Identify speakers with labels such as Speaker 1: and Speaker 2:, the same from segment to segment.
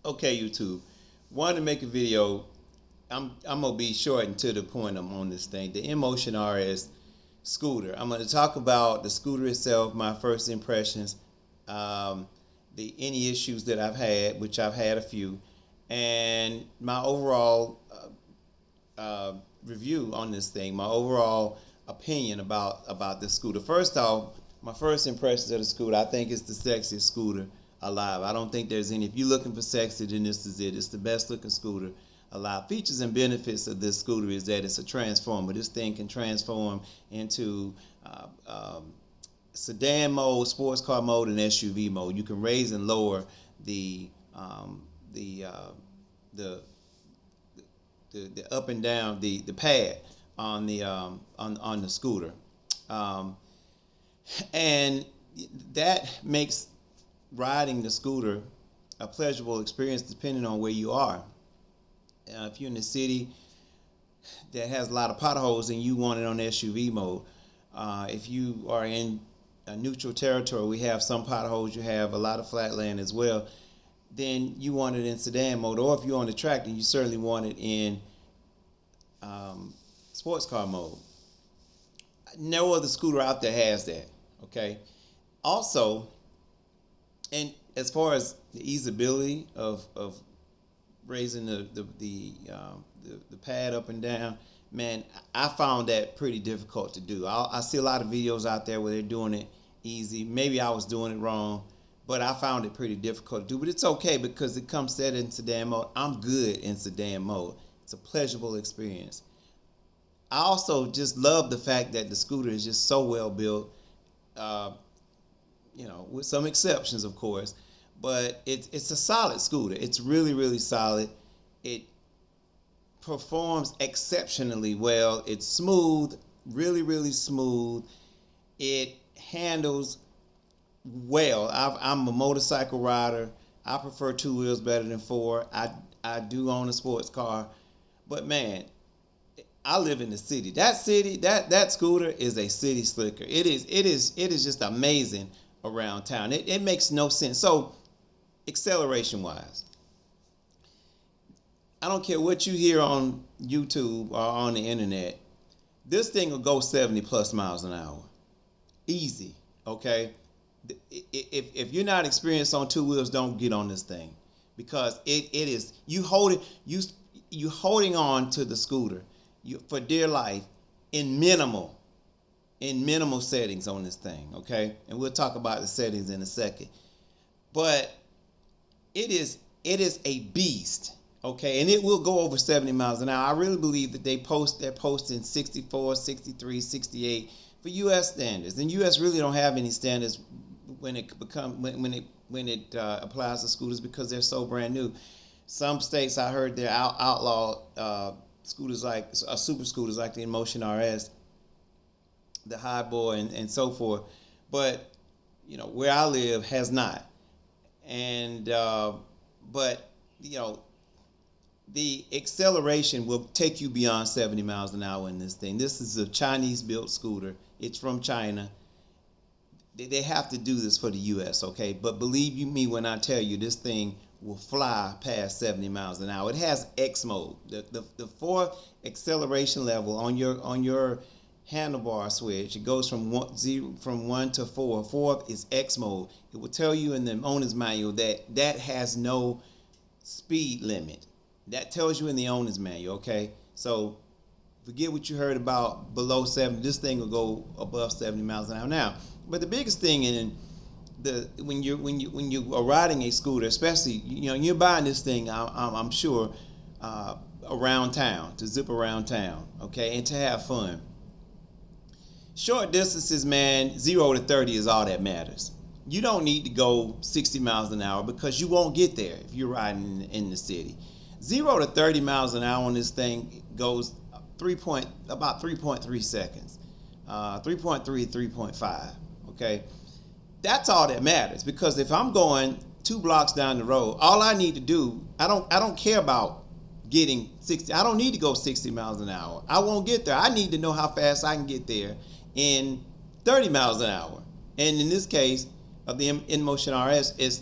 Speaker 1: Okay, YouTube. Wanted to make a video. I'm gonna be short and to the point. I'm on this thing. The Inmotion RS scooter. I'm gonna talk about the scooter itself, my first impressions, um, the any issues that I've had, which I've had a few, and my overall review on this thing. My overall opinion about this scooter. First off, my first impressions of the scooter. I think it's the sexiest scooter alive. I don't think there's any. If you're looking for sexy, then this is it. It's the best looking scooter alive. Features and benefits of this scooter is that it's a transformer. This thing can transform into sedan mode, sports car mode, and SUV mode. You can raise and lower the the uh, the the up and down the pad on the scooter, um, and that makes riding the scooter a pleasurable experience depending on where you are. If you're in a city that has a lot of potholes and you want it on SUV mode, if you are in a neutral territory, we have some potholes, you have a lot of flat land as well, then you want it in sedan mode. Or if you're on the track, then you certainly want it in sports car mode. No other scooter out there has that. Okay. Also, and as far as the easeability of raising the pad up and down, man, I found that pretty difficult to do. I see a lot of videos out there where they're doing it easy. Maybe I was doing it wrong, but I found it pretty difficult to do. But it's okay because it comes set in sedan mode. I'm good in sedan mode. It's a pleasurable experience. I also just love the fact that the scooter is just so well built, with some exceptions, of course. But it's a solid scooter. It's really, really solid. It performs exceptionally well. It's smooth, really, really smooth. It handles well. I'm a motorcycle rider. I prefer two wheels better than four. I do own a sports car, but man, I live in the city. That scooter is a city slicker. It is just amazing around town. It makes no sense. So acceleration wise, I don't care what you hear on YouTube or on the internet, this thing will go 70 plus miles an hour. Easy, okay? If you're not experienced on two wheels, don't get on this thing, because it is, you holding on to the scooter for dear life in minimal settings on this thing, okay? And we'll talk about the settings in a second. But it is a beast, okay? And it will go over 70 miles an hour. I really believe that they're posting 64, 63, 68 for U.S. standards. And U.S. really don't have any standards when it applies to scooters, because they're so brand new. Some states, I heard, they're outlaw scooters like super scooters like the Inmotion RS, the High Boy, and so forth. But where I live has not. And but the acceleration will take you beyond 70 miles an hour in this thing. This is a Chinese built scooter. It's from China. They have to do this for the US, okay? But believe you me when I tell you, this thing will fly past 70 miles an hour. It has X mode. The fourth acceleration level on your handlebar switch, it goes from 1 to 4. Fourth is X mode. It will tell you in the owner's manual that has no speed limit. That tells you in the owner's manual, okay? So forget what you heard about below 70. This thing will go above 70 miles an hour now. But the biggest thing when you are riding a scooter, especially you're buying this thing, I'm sure, around town, to zip around town, okay, and to have fun. Short distances, man, 0 to 30 is all that matters. You don't need to go 60 miles an hour because you won't get there if you're riding in the city. 0 to 30 miles an hour on this thing goes about 3.3 seconds, 3.3, 3.5. Okay, that's all that matters, because if I'm going 2 blocks down the road, all I need to do, I don't care about getting 60. I don't need to go 60 miles an hour. I won't get there. I need to know how fast I can get there in 30 miles an hour. And in this case of the Inmotion RS, is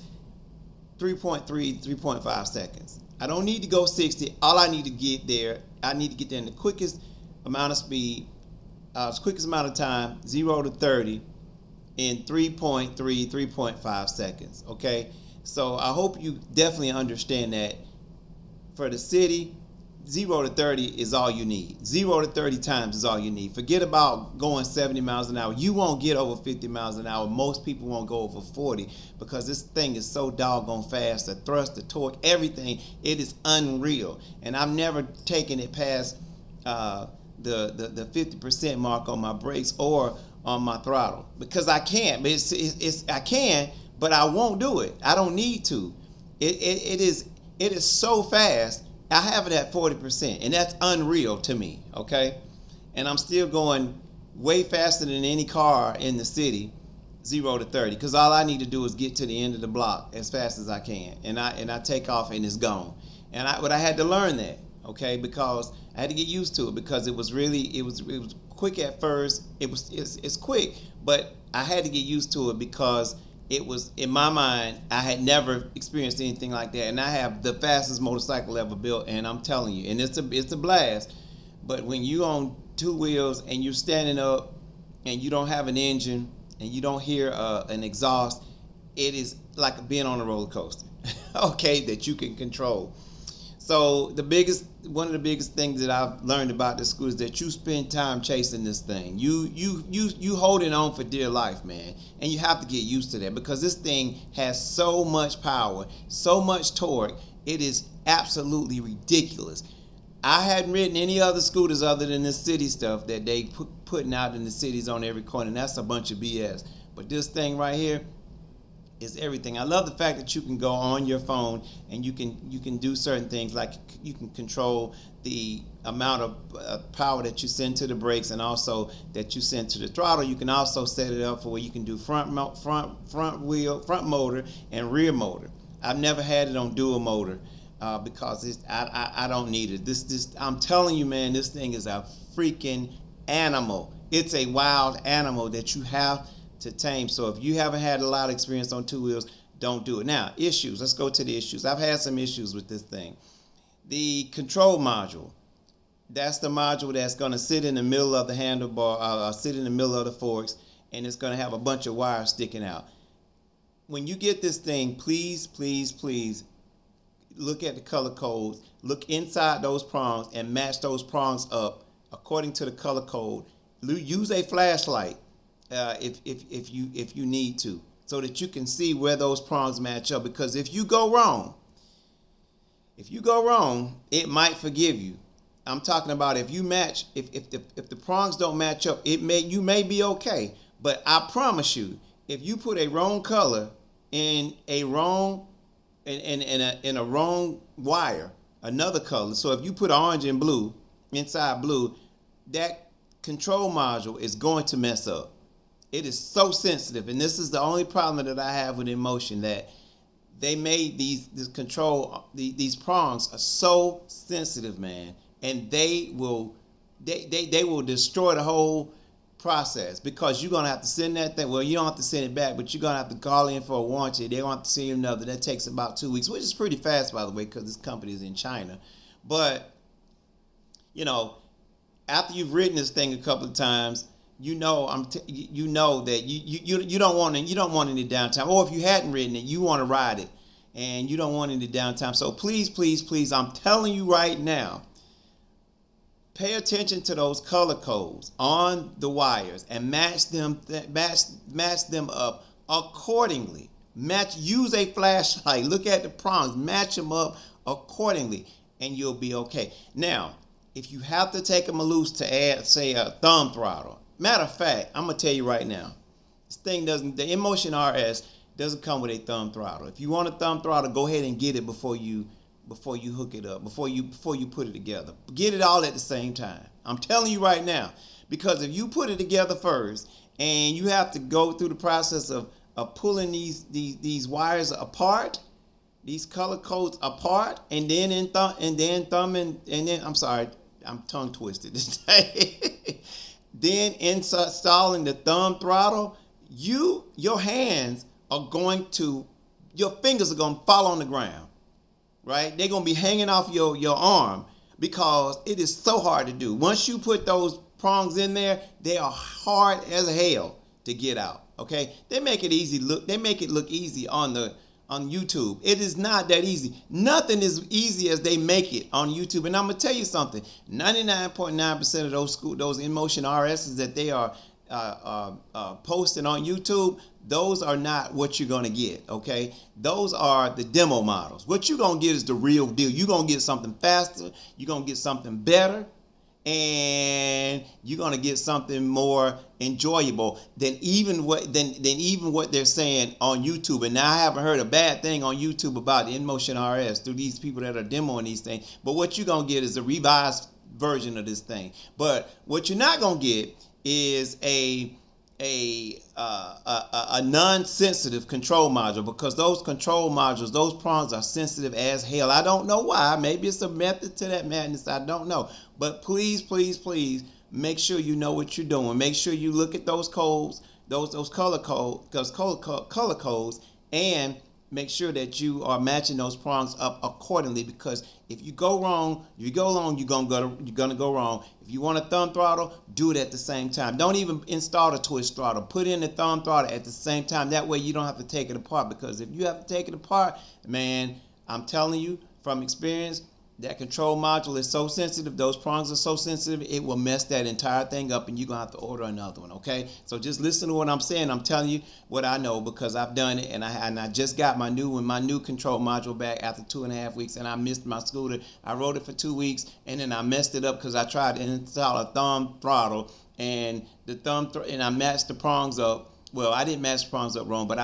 Speaker 1: 3.3, 3.5 seconds. I don't need to go 60. All I need to get there, I need to get there in the quickest amount of speed, quickest amount of time, 0 to 30, in 3.3, 3.5 seconds. Okay, so I hope you definitely understand that. For the city, 0 to 30 is all you need. 0 to 30 times is all you need. Forget about going 70 miles an hour. You won't get over 50 miles an hour. Most people won't go over 40 because this thing is so doggone fast. The thrust, the torque, everything, it is unreal. And I've never taken it past the 50% mark on my brakes or on my throttle because I can't. But I can, but I won't do it. I don't need to. It is so fast. I have it at 40%, and that's unreal to me, okay? And I'm still going way faster than any car in the city, 0 to 30, because all I need to do is get to the end of the block as fast as I can, and I take off and it's gone. But I had to learn that, okay, because I had to get used to it because it was quick at first. It's quick, but I had to get used to it because it was, in my mind, I had never experienced anything like that, and I have the fastest motorcycle ever built, and I'm telling you, and it's a blast. But when you on two wheels and you're standing up and you don't have an engine and you don't hear an exhaust, it is like being on a roller coaster, okay, that you can control. So one of the biggest things that I've learned about this scooter is that you spend time chasing this thing. You holding on for dear life, man, and you have to get used to that because this thing has so much power, so much torque. It is absolutely ridiculous. I hadn't ridden any other scooters other than this city stuff that they putting out in the cities on every corner, and that's a bunch of BS. But this thing right here is everything. I love the fact that you can go on your phone and you can do certain things, like you can control the amount of power that you send to the brakes and also that you send to the throttle. You can also set it up for where you can do front motor and rear motor. I've never had it on dual motor because I don't need it. I'm telling you, man, this thing is a freaking animal. It's a wild animal that you have to tame. So if you haven't had a lot of experience on two wheels, don't do it. Now, issues. Let's go to the issues. I've had some issues with this thing. The control module. That's the module that's going to sit in the middle of the handlebar, sit in the middle of the forks, and it's going to have a bunch of wires sticking out. When you get this thing, please, please, please look at the color codes. Look inside those prongs and match those prongs up according to the color code. Use a flashlight. If you need to, so that you can see where those prongs match up, because if you go wrong, it might forgive you. I'm talking about if you match, if the prongs don't match up, you may be okay, but I promise you, if you put a wrong color in a wrong in a wrong wire, another color, so if you put orange and blue inside blue, that control module is going to mess up. It is so sensitive, and this is the only problem that I have with Inmotion, that they made these prongs are so sensitive, man, and they will destroy the whole process, because you're gonna have to send that thing. Well, you don't have to send it back, but you're gonna have to call in for a warranty. They want to see another. That takes about 2 weeks, which is pretty fast, by the way, because this company is in China. But you know, after you've ridden this thing a couple of times, you know that you don't want any downtime. Or if you hadn't ridden it, you want to ride it, and you don't want any downtime. So please, please, please, I'm telling you right now, pay attention to those color codes on the wires and match them up accordingly. Use a flashlight. Look at the prongs. Match them up accordingly, and you'll be okay. Now, if you have to take them loose to add, say, a thumb throttle. Matter of fact, I'm gonna tell you right now, the Inmotion RS doesn't come with a thumb throttle. If you want a thumb throttle, go ahead and get it before you hook it up, before you put it together. Get it all at the same time. I'm telling you right now, because if you put it together first and you have to go through the process of pulling these wires apart, these color codes apart, and then I'm sorry, I'm tongue twisted today. Then installing the thumb throttle, your hands are going to your fingers are gonna fall on the ground, right? They're gonna be hanging off your arm because it is so hard to do. Once you put those prongs in there, they are hard as hell to get out. Okay, they make it easy look. They make it look easy on YouTube. It is not that easy. Nothing is easy as they make it on YouTube. And I'm gonna tell you something. 99.9% of those Inmotion RSs that they are posting on YouTube, those are not what you're gonna get. Okay, those are the demo models. What you're gonna get is the real deal. You're gonna get something faster. You're gonna get something better. And you're gonna get something more enjoyable than even what they're saying on YouTube. And now I haven't heard a bad thing on YouTube about the Inmotion RS through these people that are demoing these things. But what you're gonna get is a revised version of this thing. But what you're not gonna get is a non-sensitive control module, because those control modules, those prongs are sensitive as hell. I don't know why. Maybe it's a method to that madness. I don't know. But please, please, please make sure you know what you're doing. Make sure you look at those codes, those color codes, and make sure that you are matching those prongs up accordingly. Because if you go wrong, you're gonna go wrong. If you want a thumb throttle, do it at the same time. Don't even install the twist throttle. Put in the thumb throttle at the same time. That way you don't have to take it apart. Because if you have to take it apart, man, I'm telling you from experience, that control module is so sensitive, those prongs are so sensitive, it will mess that entire thing up and you're going to have to order another one, okay? So just listen to what I'm saying. I'm telling you what I know because I've done it, and I just got my new control module back after 2.5 weeks, and I missed my scooter. I rode it for 2 weeks, and then I messed it up because I tried to install a thumb throttle, and I matched the prongs up. Well, I didn't match the prongs up wrong, but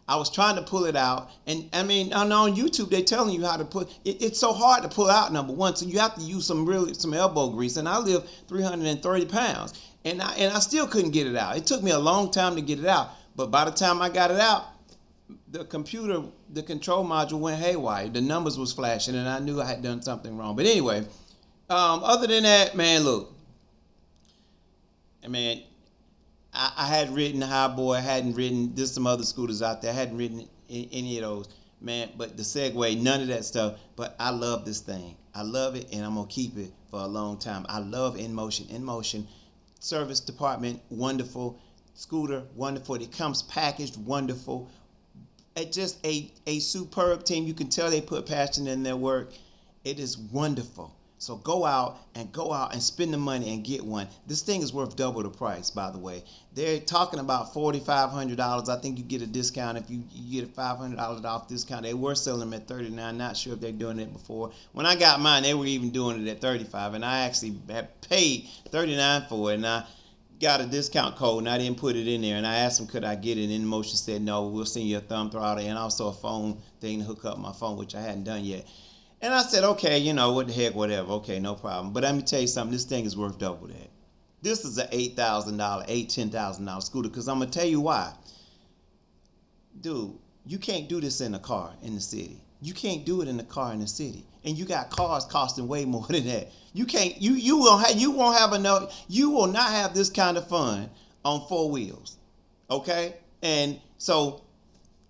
Speaker 1: I was trying to pull it out, and I mean, on YouTube they're telling you how to put it. It's so hard to pull out, number one, so you have to use some elbow grease. And I live 330 pounds, and I still couldn't get it out. It took me a long time to get it out, but by the time I got it out, the control module went haywire. The numbers was flashing, and I knew I had done something wrong. But anyway, other than that, man, look, man, I had ridden the Highboy, I hadn't ridden, there's some other scooters out there, I hadn't ridden any of those, man, but the Segway, none of that stuff. But I love this thing. I love it, and I'm going to keep it for a long time. I love Inmotion. Inmotion service department, wonderful. Scooter, wonderful. It comes packaged, wonderful. It's just a superb team. You can tell they put passion in their work. It is wonderful. So go out and spend the money and get one. This thing is worth double the price, by the way. They're talking about $4,500. I think you get a discount if you get a $500 off discount. They were selling them at $39. Not sure if they're doing it before. When I got mine, they were even doing it at $35, and I actually had paid $39 for it, and I got a discount code, and I didn't put it in there. And I asked them, could I get it? And Inmotion said, no, we'll send you a thumb throttle and also a phone thing to hook up my phone, which I hadn't done yet. And I said, okay, you know, what the heck, whatever. Okay, no problem. But let me tell you something. This thing is worth double that. This is an $8,000, $10,000 scooter. Because I'm going to tell you why. Dude, you can't do this in a car in the city. You can't do it in a car in the city. And you got cars costing way more than that. You can't, you won't have enough, you will not have this kind of fun on 4 wheels. Okay? And so,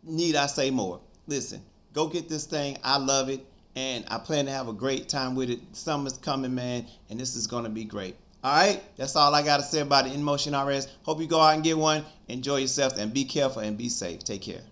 Speaker 1: need I say more? Listen, go get this thing. I love it. And I plan to have a great time with it. Summer's coming, man, and this is going to be great. All right? That's all I got to say about the Inmotion RS. Hope you go out and get one. Enjoy yourself, and be careful and be safe. Take care.